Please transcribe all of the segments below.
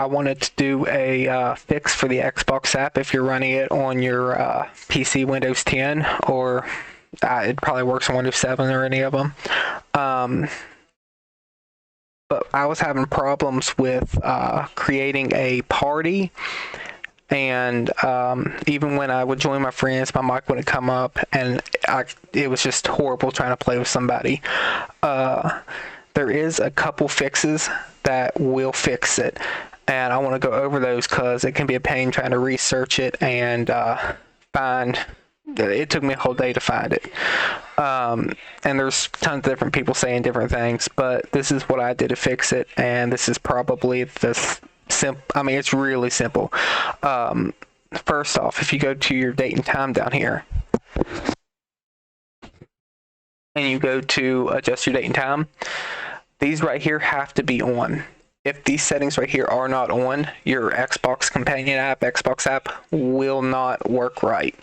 I wanted to do a fix for the Xbox app if you're running it on your PC Windows 10, or it probably works on Windows 7 or any of them. But I was having problems with creating a party, and even when I would join my friends, my mic wouldn't come up, and it was just horrible trying to play with somebody. There is a couple fixes that will fix it, and I want to go over those because it can be a pain trying to research it and find. It took me a whole day to find it. And there's tons of different people saying different things, but this is what I did to fix it, and this is probably the it's really simple. First off, if you go to your date and time down here, and you go to adjust your date and time, these right here have to be on. If these settings right here are not on, your Xbox companion app, Xbox app, will not work right.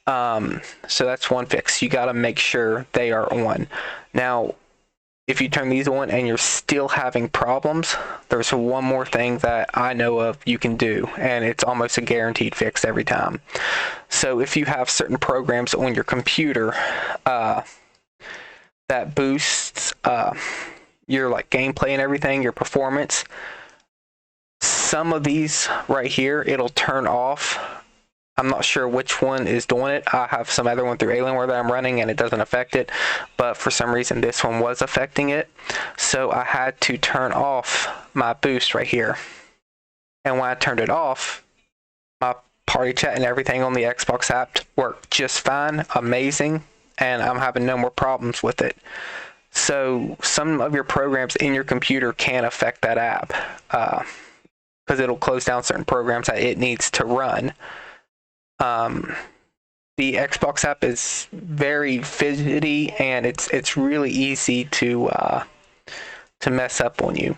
So that's one fix. You got to make sure they are on. Now, if you turn these on and you're still having problems, there's one more thing that I know of you can do, and it's almost a guaranteed fix every time. So if you have certain programs on your computer that boosts your like gameplay and everything, your performance, some of these right here, it'll turn off. I'm not sure which one is doing it. I have some other one through Alienware that I'm running and it doesn't affect it, but for some reason this one was affecting it. So I had to turn off my boost right here. And when I turned it off, my party chat and everything on the Xbox app worked just fine, amazing, and I'm having no more problems with it. So some of your programs in your computer can affect that app because it'll close down certain programs that it needs to run. The Xbox app is very fidgety, and it's really easy to mess up on you.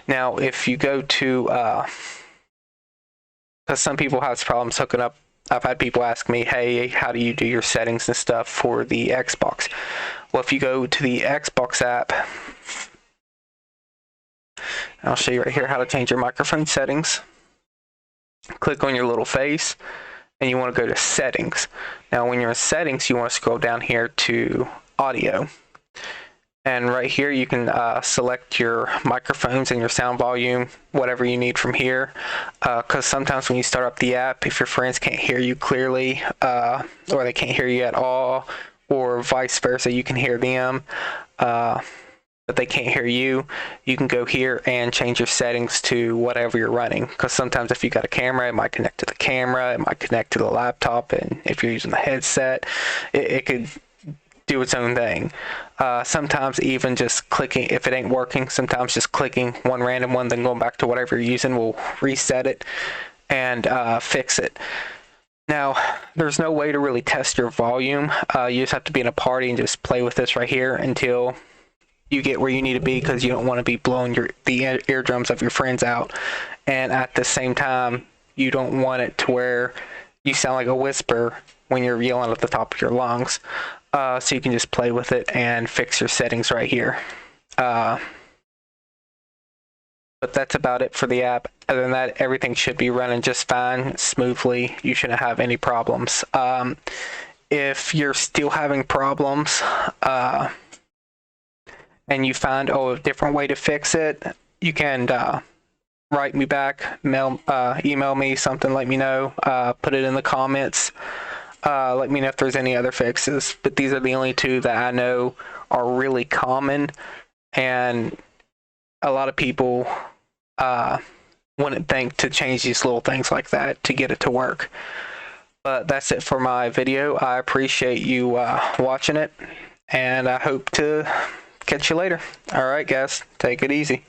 Now, if you go to, because some people have problems hooking up. I've had people ask me, hey, how do you do your settings and stuff for the Xbox? Well, if you go to the Xbox app, I'll show you right here how to change your microphone settings. Click on your little face, and you want to go to settings. Now, when you're in settings, you want to scroll down here to audio. And right here, you can select your microphones and your sound volume, whatever you need from here. Because sometimes when you start up the app, if your friends can't hear you clearly, or they can't hear you at all, or vice versa, you can hear them, but they can't hear you, you can go here and change your settings to whatever you're running. Because sometimes if you got a camera, it might connect to the camera, it might connect to the laptop, and if you're using the headset, it could do its own thing. Sometimes even just clicking, if it ain't working, sometimes just clicking one random one, then going back to whatever you're using will reset it and fix it. Now, there's no way to really test your volume. You just have to be in a party and just play with this right here until you get where you need to be, because you don't want to be blowing the eardrums of your friends out. And at the same time, you don't want it to where you sound like a whisper when you're yelling at the top of your lungs. So you can just play with it and fix your settings right here. But that's about it for the app. Other than that, everything should be running just fine, smoothly. You shouldn't have any problems. If you're still having problems, and you find a different way to fix it, you can write me back, email me something, let me know, put it in the comments. Let me know if there's any other fixes, but these are the only two that I know are really common, and a lot of people wouldn't think to change these little things like that to get it to work. But that's it for my video. I appreciate you watching it, and I hope to catch you later. All right, guys, take it easy.